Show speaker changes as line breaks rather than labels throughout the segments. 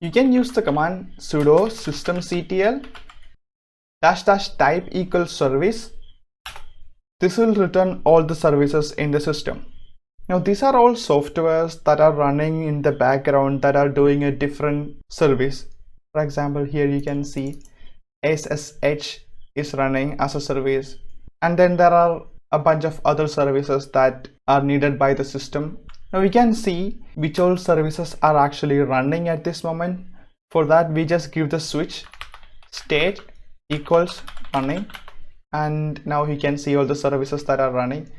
You can use the command sudo systemctl --type equals service. This will return all the services in the system. Now these are all softwares that are running in the background that are doing a different service. For example, here you can see Esc.sh is running as a service, and then there are a bunch of other services that are needed by the system. Now we can see which all services are actually running at this moment. For that, we just give the switch state equals running, and now you can see all the services that are running.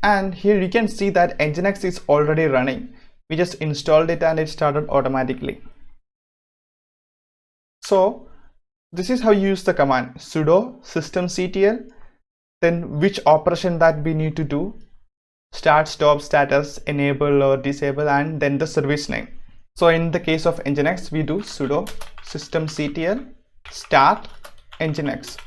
And here you can see that Nginx is already running. We just installed it and it started automatically. So this is how you use the command sudo systemctl, then which operation that we need to do, start, stop, status, enable or disable, and then the service name. So in the case of Nginx, we do sudo systemctl start Nginx.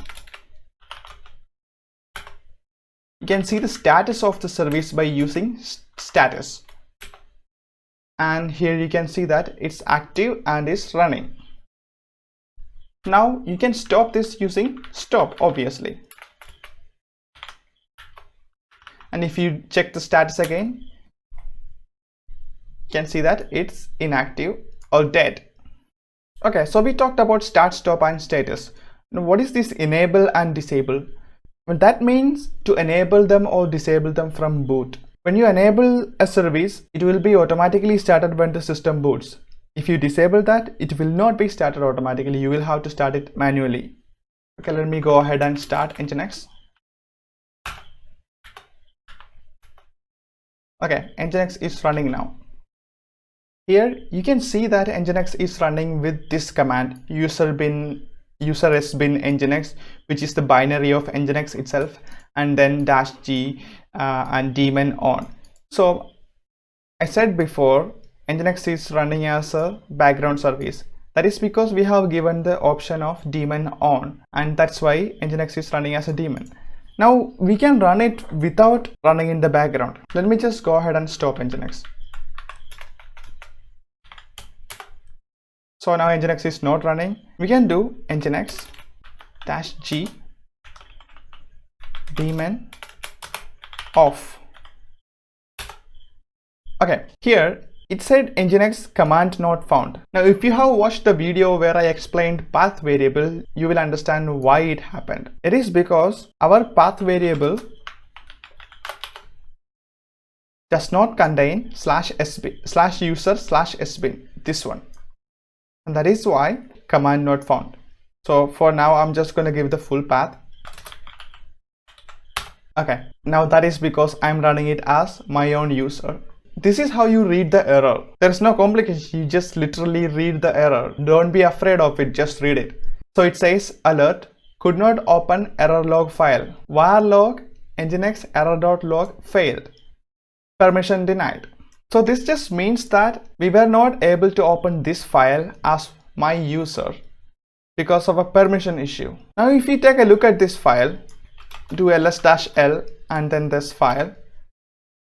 You can see the status of the service by using status, and here you can see that it's active and is running. Now you can stop this using stop, obviously. And if you check the status again, you can see that it's inactive or dead. Okay, so we talked about start, stop, and status. Now what is this enable and disable? Well, that means to enable them or disable them from boot. When you enable a service, it will be automatically started when the system boots. If you disable that, it will not be started automatically. You will have to start it manually. Okay, let me go ahead and start Nginx. Okay, Nginx is running now. Here you can see that Nginx is running with this command user sbin nginx, which is the binary of Nginx itself, and then -g and daemon on. So I said before, Nginx is running as a background service. That is because we have given the option of daemon on, and that's why Nginx is running as a daemon. Now we can run it without running in the background. Let me just go ahead and stop Nginx. So now Nginx is not running. We can do Nginx -g daemon off. Okay, here it said Nginx command not found. Now if you have watched the video where I explained path variable, you will understand why it happened. It is because our path variable does not contain /user/sbin, this one, and that is why command not found. So for now I'm just going to give the full path. Okay, now that is because I'm running it as my own user. This is how you read the error. There's no complication, you just literally read the error. Don't be afraid of it, just read it. So it says alert, could not open error log file. Var log nginx error.log failed. Permission denied. So this just means that we were not able to open this file as my user because of a permission issue. Now if you take a look at this file, do ls-l and then this file,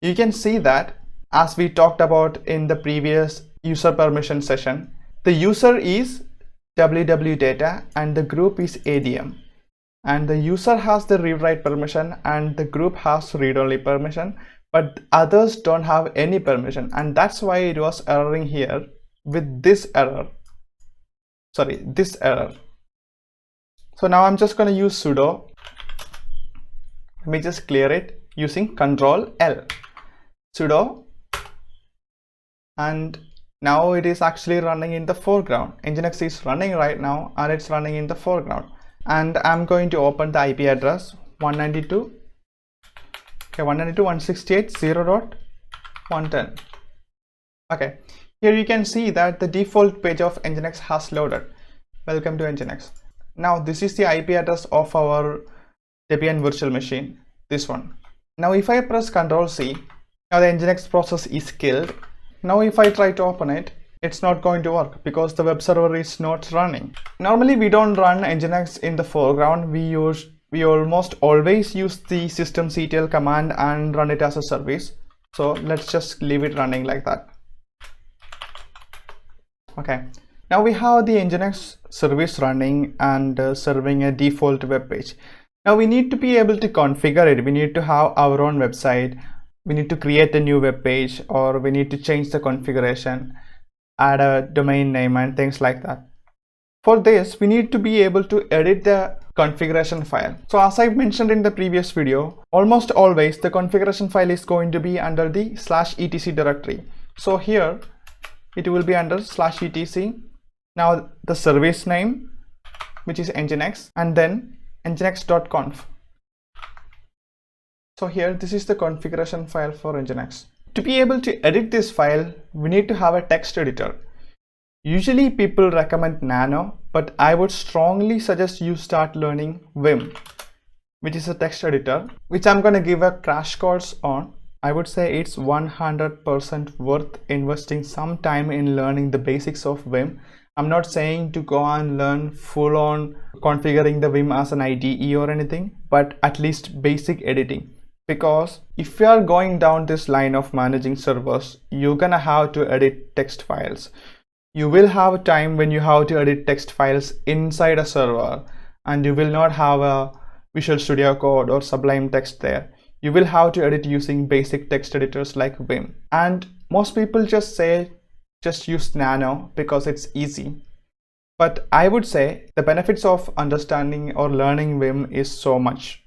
you can see that as we talked about in the previous user permission session, the user is www-data and the group is ADM, and the user has the read-write permission and the group has read-only permission, but others don't have any permission, and that's why it was erroring here with this error. Sorry, this error. So now I'm just going to use sudo. Let me just clear it using Ctrl-L. Sudo, and now it is actually running in the foreground. Nginx is running right now and it's running in the foreground, and I'm going to open the IP address 192.168.0.110. okay, here you can see that the default page of Nginx has loaded. Welcome to Nginx. Now this is the IP address of our Debian virtual machine, this one. Now if I press Ctrl-C, now the Nginx process is killed. Now if I try to open it, it's not going to work because the web server is not running. Normally we don't run Nginx in the foreground. We almost always use the systemctl command and run it as a service. So let's just leave it running like that. Okay, Now we have the Nginx service running and serving a default web page. Now we need to be able to configure it. We need to have our own website. We need to create a new web page, or we need to change the configuration, add a domain name and things like that. For this, we need to be able to edit the configuration file. So as I mentioned in the previous video, almost always the configuration file is going to be under the /etc directory. So here it will be under /etc. Now the service name, which is Nginx, and then nginx.conf. So here, this is the configuration file for Nginx. To be able to edit this file, we need to have a text editor. Usually people recommend Nano, but I would strongly suggest you start learning Vim, which is a text editor, which I'm going to give a crash course on. I would say it's 100% worth investing some time in learning the basics of Vim. I'm not saying to go and learn full on configuring the Vim as an IDE or anything, but at least basic editing. Because if you are going down this line of managing servers, you're gonna have to edit text files. You will have a time when you have to edit text files inside a server, and you will not have a Visual Studio Code or Sublime Text there. You will have to edit using basic text editors like Vim. And most people just say just use Nano because it's easy. But I would say the benefits of understanding or learning Vim is so much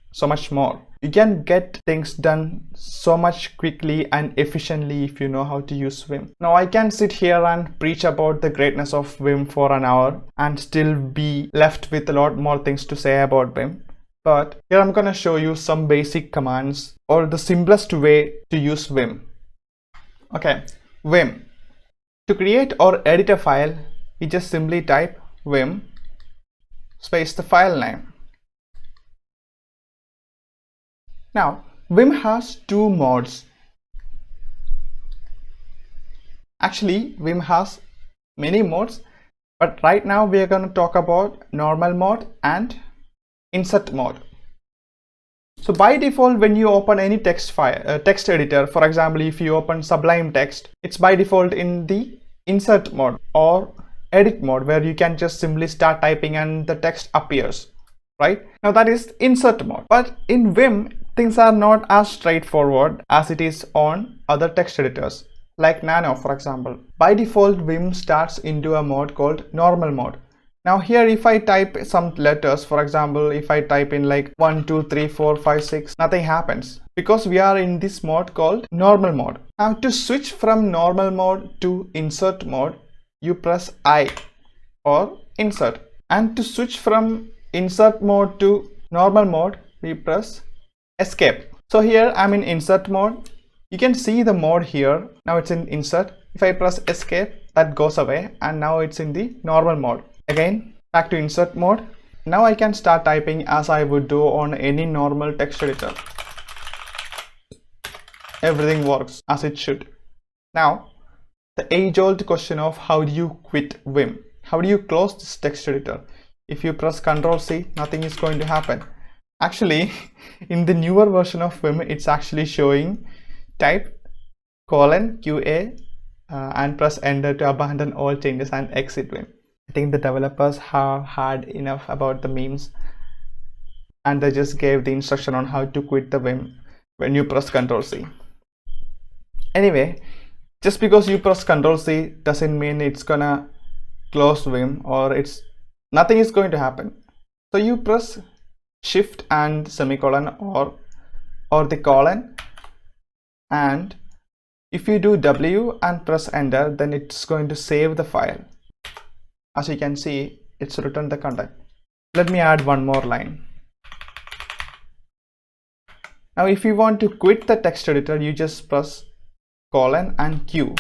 more. You can get things done so much quickly and efficiently if you know how to use Vim. Now I can sit here and preach about the greatness of Vim for an hour and still be left with a lot more things to say about Vim. But here I'm gonna show you some basic commands or the simplest way to use Vim. Okay, Vim. To create or edit a file, you just simply type Vim space the file name. Now, Vim has two modes. Actually, Vim has many modes, but right now we are going to talk about normal mode and insert mode. So by default, when you open any text file, text editor, for example, if you open Sublime Text, it's by default in the insert mode or edit mode, where you can just simply start typing and the text appears. Right now, that is insert mode. But in Vim, things are not as straightforward as it is on other text editors like Nano, for example. By default, Vim starts into a mode called normal mode. Now here, if I type some letters, for example, if I type in like 1 2 3 4 5 6, nothing happens because we are in this mode called normal mode. Now to switch from normal mode to insert mode, you press I or insert, and to switch from insert mode to normal mode, we press escape. So here I'm in insert mode. You can see the mode here. Now it's in insert. If I press escape, that goes away, and now it's in the normal mode. Again, back to insert mode. Now I can start typing as I would do on any normal text editor. Everything works as it should. Now, the age-old question of how do you quit Vim? How do you close this text editor? If you press Ctrl+C, nothing is going to happen. Actually, in the newer version of Vim, it's actually showing type :QA and press enter to abandon all changes and exit Vim. I think the developers have had enough about the memes, and they just gave the instruction on how to quit the Vim when you press Ctrl+C. Anyway, just because you press Ctrl+C doesn't mean it's gonna close Vim or nothing is going to happen. So you press Shift and semicolon or the colon, and if you do W and press enter, then it's going to save the file. As you can see, it's written the content. Let me add one more line. Now if you want to quit the text editor, you just press colon and Q.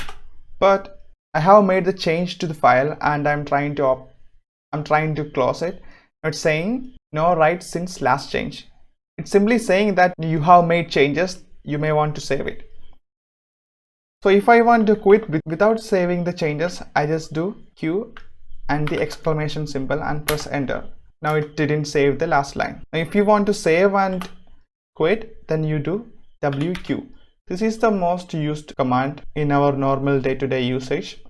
But I have made the change to the file and I'm trying to close it. It's saying no write since last change. It's simply saying that you have made changes, you may want to save it. So if I want to quit without saving the changes, I just do Q and the exclamation symbol and press enter. Now it didn't save the last line. Now if you want to save and quit, then you do WQ. This is the most used command in our normal day-to-day usage.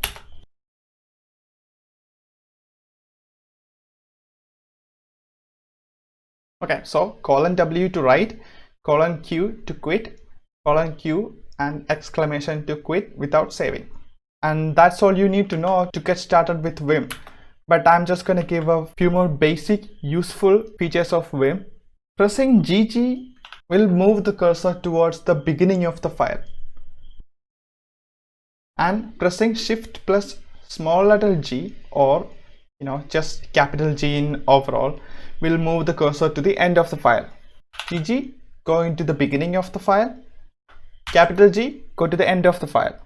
Okay, so :W to write, :Q to quit, :Q and exclamation to quit without saving. And that's all you need to know to get started with Vim. But I'm just going to give a few more basic useful features of Vim. Pressing GG will move the cursor towards the beginning of the file. And pressing Shift plus small letter g, or just capital G in overall, will move the cursor to the end of the file. GG, go into the beginning of the file. Capital G, go to the end of the file.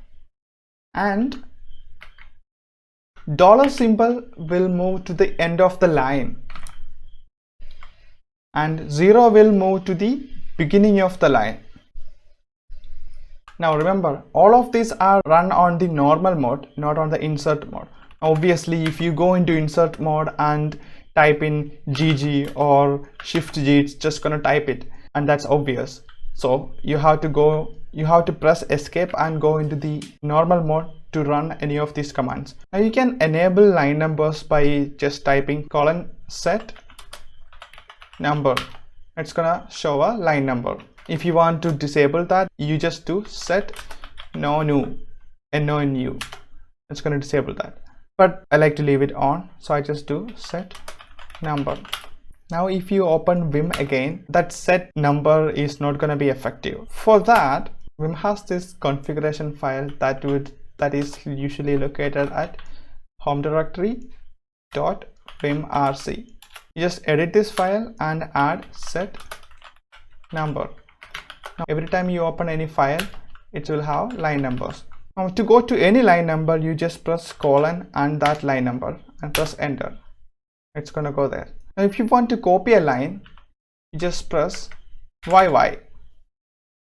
And dollar symbol will move to the end of the line. And 0 will move to the beginning of the line. Now remember, all of these are run on the normal mode, not on the insert mode. Obviously, if you go into insert mode and type in GG or Shift G, it's just gonna type it, and that's obvious. So you have to press escape and go into the normal mode to run any of these commands. Now you can enable line numbers by just typing :set number. It's gonna show a line number. If you want to disable that, you just do set no new, NONU. It's gonna disable that. But I like to leave it on, so I just do set number. Now if you open Vim again, that set number is not gonna be effective. For that, Vim has this configuration file that is usually located at home directory .vimrc. You just edit this file and add set number. Now every time you open any file, it will have line numbers. Now to go to any line number, you just press colon and that line number and press enter. It's gonna go there. Now if you want to copy a line, you just press YY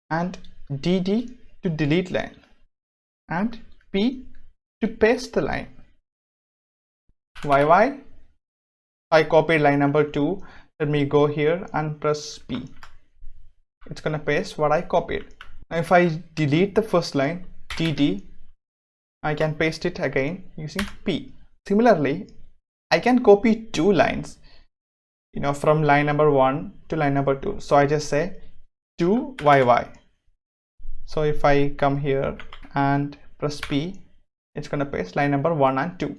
and DD to delete line and P to paste the line. YY, I copied line number 2. Let me go here and press P. It's gonna paste what I copied. Now if I delete the first line, DD, I can paste it again using P. Similarly, I can copy 2 lines, from line number 1 to line number 2. So I just say 2YY. So if I come here and press P, it's gonna paste line number 1 and 2.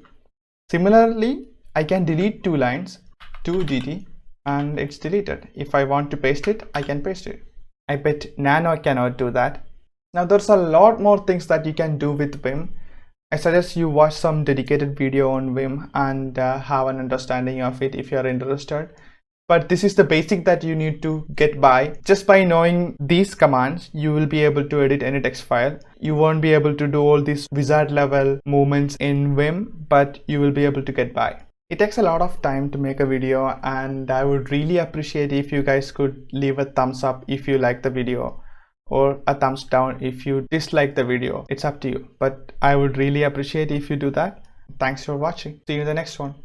Similarly, I can delete 2 lines, 2DD, and it's deleted. If I want to paste it, I can paste it. I bet Nano cannot do that. Now there's a lot more things that you can do with Vim. I suggest you watch some dedicated video on Vim and have an understanding of it if you're interested. But this is the basic that you need to get by. Just by knowing these commands, you will be able to edit any text file. You won't be able to do all these wizard level movements in Vim, but you will be able to get by. It takes a lot of time to make a video, and I would really appreciate if you guys could leave a thumbs up if you like the video, or a thumbs down if you dislike the video. It's up to you, but I would really appreciate if you do that. Thanks for watching. See you in the next one.